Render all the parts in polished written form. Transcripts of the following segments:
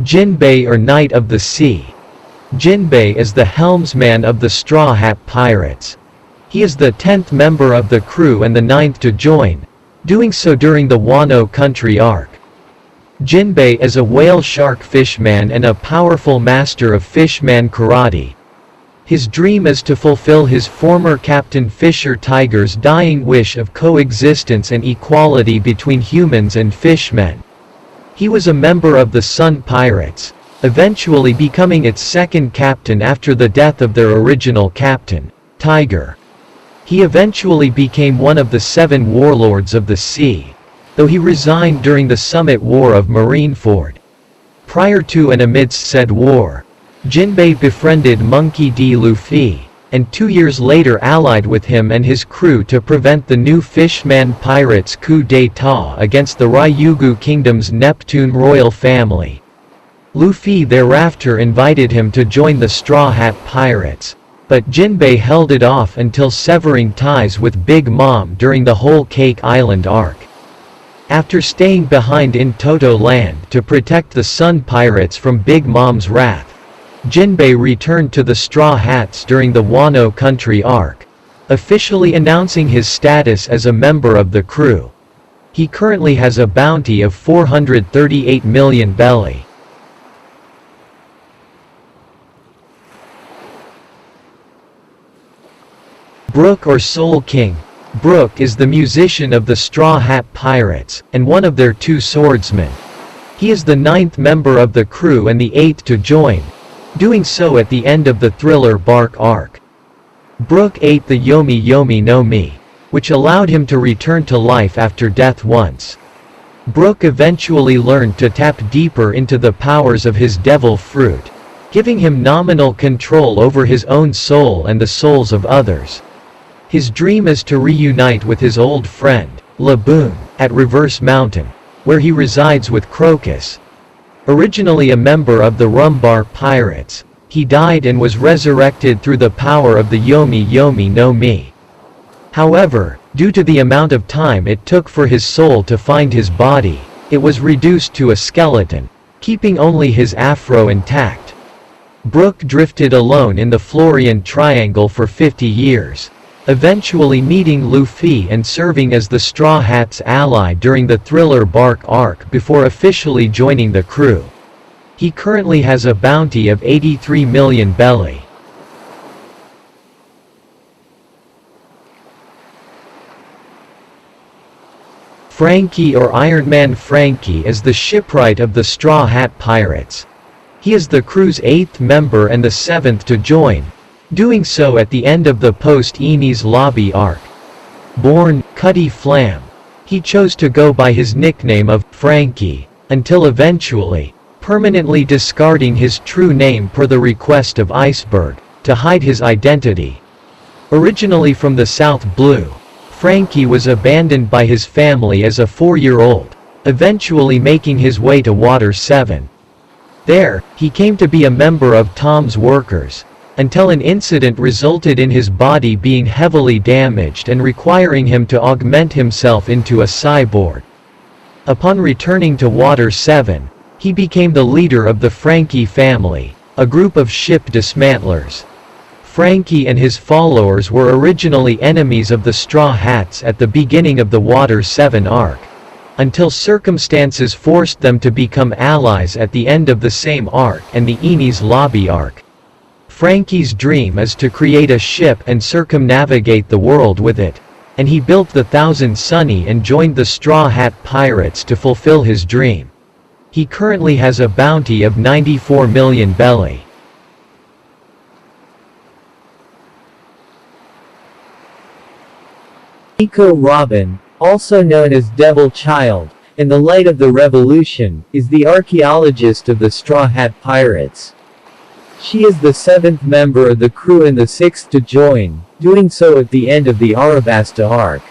Jinbe or Knight of the Sea. Jinbe is the helmsman of the Straw Hat Pirates. He is the 10th member of the crew and the 9th to join, doing so during the Wano Country arc. Jinbe is a whale shark fishman and a powerful master of fishman karate. His dream is to fulfill his former Captain Fisher Tiger's dying wish of coexistence and equality between humans and fishmen. He was a member of the Sun Pirates, eventually becoming its second captain after the death of their original captain, Tiger. He eventually became one of the 7 warlords of the sea, though he resigned during the Summit War of Marineford. Prior to and amidst said war, Jinbe befriended Monkey D. Luffy, and 2 years later allied with him and his crew to prevent the new Fishman Pirates' coup d'état against the Ryugu Kingdom's Neptune royal family. Luffy thereafter invited him to join the Straw Hat Pirates, but Jinbe held it off until severing ties with Big Mom during the Whole Cake Island arc. After staying behind in Toto Land to protect the Sun Pirates from Big Mom's wrath, Jinbe returned to the Straw Hats during the Wano Country arc, officially announcing his status as a member of the crew. He currently has a bounty of 438 million belly. Brook or Soul King. Brook is the musician of the Straw Hat Pirates, and one of their 2 swordsmen. He is the 9th member of the crew and the 8th to join, doing so at the end of the Thriller Bark arc. Brook ate the Yomi Yomi no Mi, which allowed him to return to life after death once. Brook eventually learned to tap deeper into the powers of his devil fruit, giving him nominal control over his own soul and the souls of others. His dream is to reunite with his old friend, Laboon, at Reverse Mountain, where he resides with Crocus. Originally a member of the Rumbar Pirates, he died and was resurrected through the power of the Yomi Yomi no Mi. However, due to the amount of time it took for his soul to find his body, it was reduced to a skeleton, keeping only his afro intact. Brook drifted alone in the Florian Triangle for 50 years. Eventually meeting Luffy and serving as the Straw Hats' ally during the Thriller Bark arc before officially joining the crew. He currently has a bounty of 83 million belly. Franky or Iron Man. Franky is the shipwright of the Straw Hat Pirates. He is the crew's 8th member and the 7th to join, doing so at the end of the post-Enies Lobby arc. Born Cutty Flam, he chose to go by his nickname of Franky, until eventually, permanently discarding his true name per the request of Iceberg, to hide his identity. Originally from the South Blue, Franky was abandoned by his family as a 4-year-old, eventually making his way to Water 7. There, he came to be a member of Tom's workers, until an incident resulted in his body being heavily damaged and requiring him to augment himself into a cyborg. Upon returning to Water 7, he became the leader of the Franky family, a group of ship dismantlers. Franky and his followers were originally enemies of the Straw Hats at the beginning of the Water 7 arc, until circumstances forced them to become allies at the end of the same arc and the Enies Lobby arc. Franky's dream is to create a ship and circumnavigate the world with it, and he built the Thousand Sunny and joined the Straw Hat Pirates to fulfill his dream. He currently has a bounty of 94 million belly. Nico Robin, also known as Devil Child, in the light of the revolution, is the archaeologist of the Straw Hat Pirates. She is the 7th member of the crew and the 6th to join, doing so at the end of the Arabasta arc.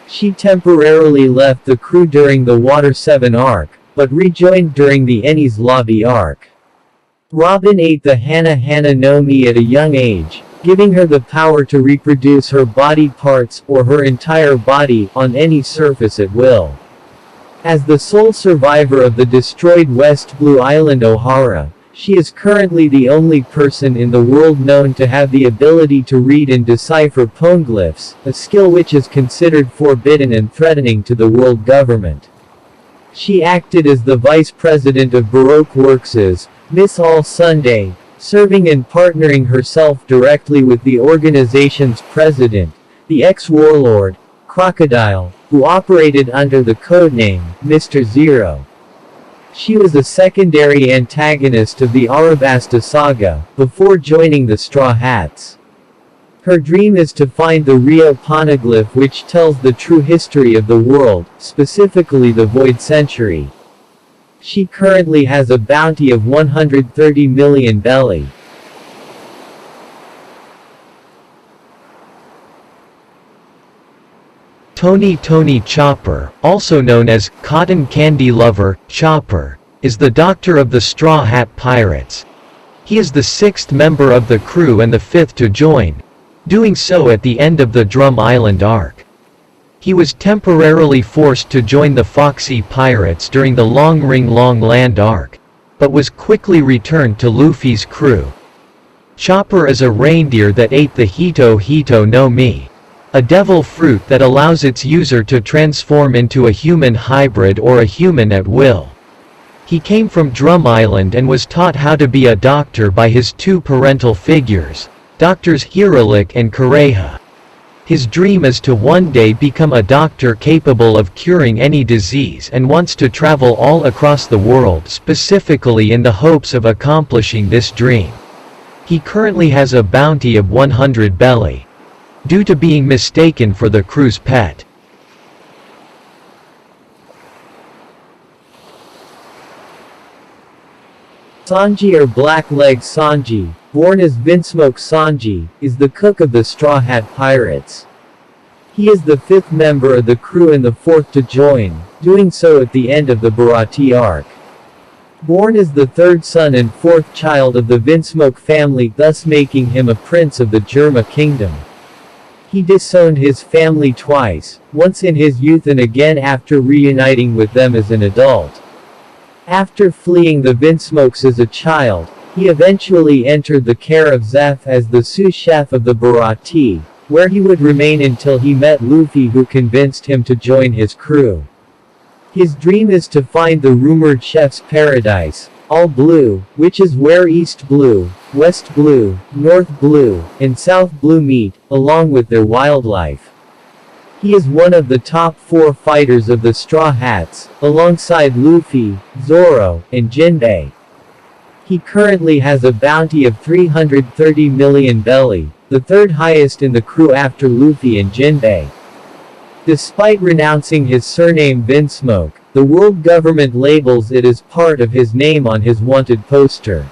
She temporarily left the crew during the Water 7 arc, but rejoined during the Enies Lobby arc. Robin ate the Hana Hana no Mi at a young age, giving her the power to reproduce her body parts or her entire body on any surface at will. As the sole survivor of the destroyed West Blue Island Ohara, she is currently the only person in the world known to have the ability to read and decipher poneglyphs, a skill which is considered forbidden and threatening to the world government. She acted as the vice president of Baroque Works' Miss All Sunday, serving and partnering herself directly with the organization's president, the ex-warlord, Crocodile, who operated under the codename Mr. Zero. She was a secondary antagonist of the Arabasta saga, before joining the Straw Hats. Her dream is to find the Rio poneglyph which tells the true history of the world, specifically the Void Century. She currently has a bounty of 130 million belly. Tony Chopper, also known as Cotton Candy Lover, Chopper, is the doctor of the Straw Hat Pirates. He is the 6th member of the crew and the 5th to join, doing so at the end of the Drum Island arc. He was temporarily forced to join the Foxy Pirates during the Long Ring Long Land arc, but was quickly returned to Luffy's crew. Chopper is a reindeer that ate the Hito no Mi, a devil fruit that allows its user to transform into a human hybrid or a human at will. He came from Drum Island and was taught how to be a doctor by his 2 parental figures, Doctors Hiralik and Kureha. His dream is to one day become a doctor capable of curing any disease and wants to travel all across the world specifically in the hopes of accomplishing this dream. He currently has a bounty of 100 belly, due to being mistaken for the crew's pet. Sanji or Blackleg Sanji, born as Vinsmoke Sanji, is the cook of the Straw Hat Pirates. He is the 5th member of the crew and the 4th to join, doing so at the end of the Bharati arc. Born as the 3rd son and 4th child of the Vinsmoke family, thus making him a prince of the Germa kingdom. He disowned his family twice, once in his youth and again after reuniting with them as an adult. After fleeing the Vinsmokes as a child, he eventually entered the care of Zeph as the sous chef of the Bharati, where he would remain until he met Luffy, who convinced him to join his crew. His dream is to find the rumored chef's paradise, All Blue, which is where East Blue, West Blue, North Blue, and South Blue meet, along with their wildlife. He is one of the top 4 fighters of the Straw Hats, alongside Luffy, Zoro, and Jinbe. He currently has a bounty of 330 million belly, the 3rd highest in the crew after Luffy and Jinbe. Despite renouncing his surname Vinsmoke, the world government labels it as part of his name on his wanted poster.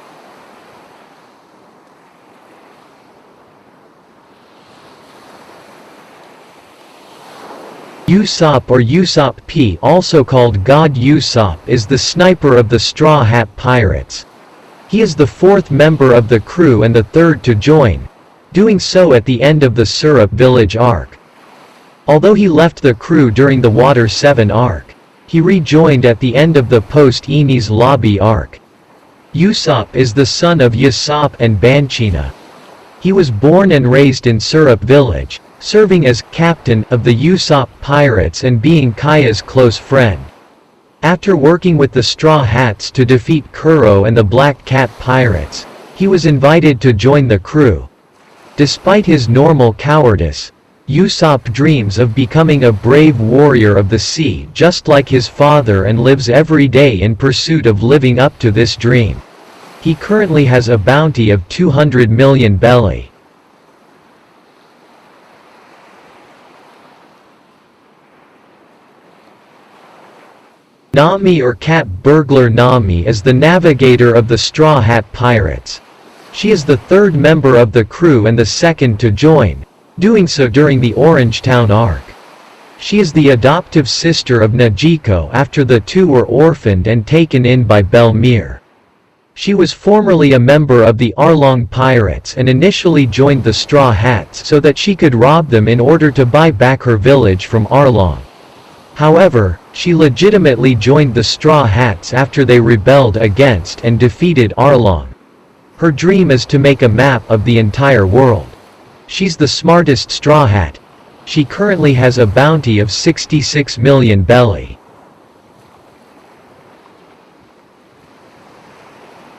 Usopp or Usopp P, also called God Usopp, is the sniper of the Straw Hat Pirates. He is the 4th member of the crew and the 3rd to join, doing so at the end of the Syrup Village arc. Although he left the crew during the Water 7 arc, he rejoined at the end of the post-Enies Lobby arc. Usopp is the son of Usopp and Banchina. He was born and raised in Syrup Village, serving as captain of the Usopp Pirates and being Kaya's close friend. After working with the Straw Hats to defeat Kuro and the Black Cat Pirates, he was invited to join the crew. Despite his normal cowardice, Usopp dreams of becoming a brave warrior of the sea just like his father and lives every day in pursuit of living up to this dream. He currently has a bounty of 200 million belly. Nami or Cat Burglar Nami is the navigator of the Straw Hat Pirates. She is the 3rd member of the crew and the 2nd to join, doing so during the Orange Town arc. She is the adoptive sister of Najiko after the 2 were orphaned and taken in by Belmere. She was formerly a member of the Arlong Pirates and initially joined the Straw Hats so that she could rob them in order to buy back her village from Arlong. However, she legitimately joined the Straw Hats after they rebelled against and defeated Arlong. Her dream is to make a map of the entire world. She's the smartest Straw Hat. She currently has a bounty of 66 million belly.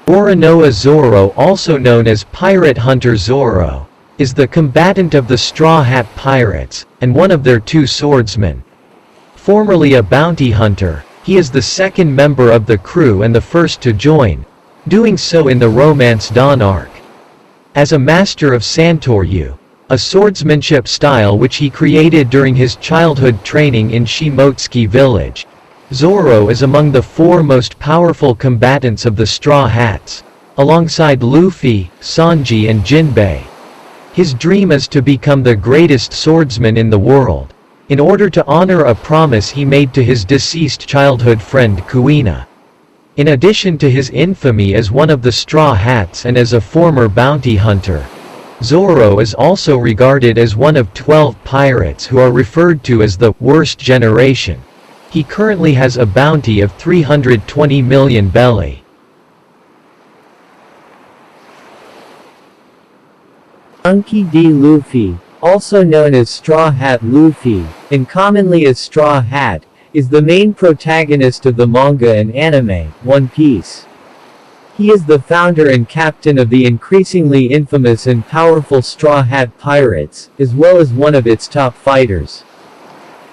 Oronoa Zoro, also known as Pirate Hunter Zoro, is the combatant of the Straw Hat Pirates, and one of their two swordsmen. Formerly a bounty hunter, he is the second member of the crew and the first to join, doing so in the Romance Dawn arc. As a master of Santoryu, a swordsmanship style which he created during his childhood training in Shimotsuki village, Zoro is among the four most powerful combatants of the Straw Hats, alongside Luffy, Sanji and Jinbe. His dream is to become the greatest swordsman in the world, in order to honor a promise he made to his deceased childhood friend Kuina. In addition to his infamy as one of the Straw Hats and as a former bounty hunter, Zoro is also regarded as one of 12 pirates who are referred to as the worst generation. He currently has a bounty of 320 million belly. Franky D. Luffy, also known as Straw Hat Luffy, and commonly as Straw Hat, is the main protagonist of the manga and anime, One Piece. He is the founder and captain of the increasingly infamous and powerful Straw Hat Pirates, as well as one of its top fighters.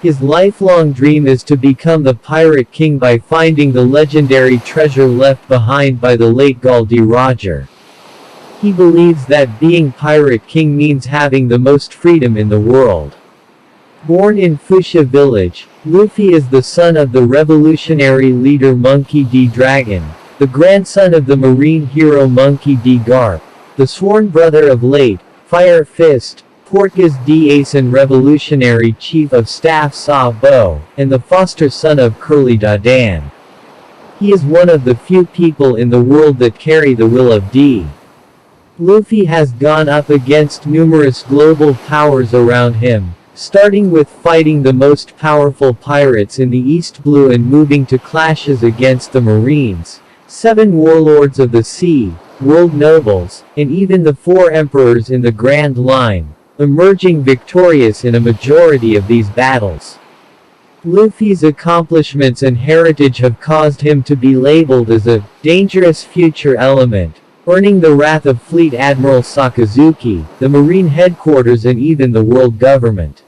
His lifelong dream is to become the Pirate King by finding the legendary treasure left behind by the late Gol D. Roger. He believes that being Pirate King means having the most freedom in the world. Born in Fuchsia Village, Luffy is the son of the revolutionary leader Monkey D. Dragon, the grandson of the marine hero Monkey D. Garp, the sworn brother of late Fire Fist, Portgas D. Ace and revolutionary chief of staff Sabo, and the foster son of Curly Dan. He is one of the few people in the world that carry the will of D. Luffy has gone up against numerous global powers around him, starting with fighting the most powerful pirates in the East Blue and moving to clashes against the Marines, 7 warlords of the sea, world nobles, and even the 4 emperors in the Grand Line, emerging victorious in a majority of these battles. Luffy's accomplishments and heritage have caused him to be labeled as a dangerous future element, earning the wrath of Fleet Admiral Sakazuki, the Marine headquarters and even the world government.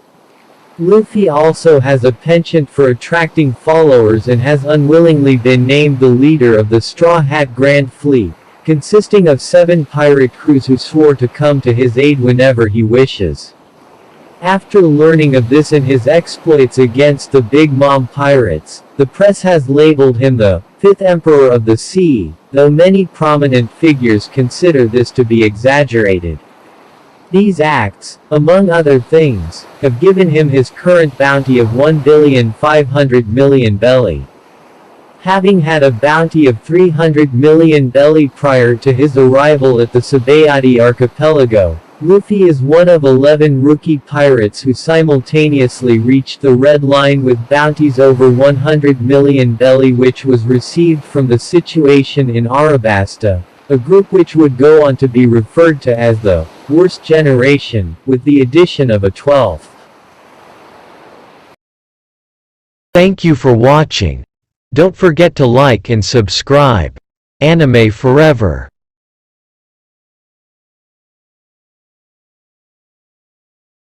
Luffy also has a penchant for attracting followers and has unwillingly been named the leader of the Straw Hat Grand Fleet, consisting of 7 pirate crews who swore to come to his aid whenever he wishes. After learning of this and his exploits against the Big Mom pirates, the press has labeled him the 5th Emperor of the Sea, though many prominent figures consider this to be exaggerated. These acts, among other things, have given him his current bounty of 1,500 million belly. Having had a bounty of 300 million belly prior to his arrival at the Sabayati archipelago, Luffy is one of 11 rookie pirates who simultaneously reached the red line with bounties over 100 million belly, which was received from the situation in Arabasta, a group which would go on to be referred to as the worst generation, with the addition of a 12th. Thank you for watching. Don't forget to like and subscribe. Anime Forever.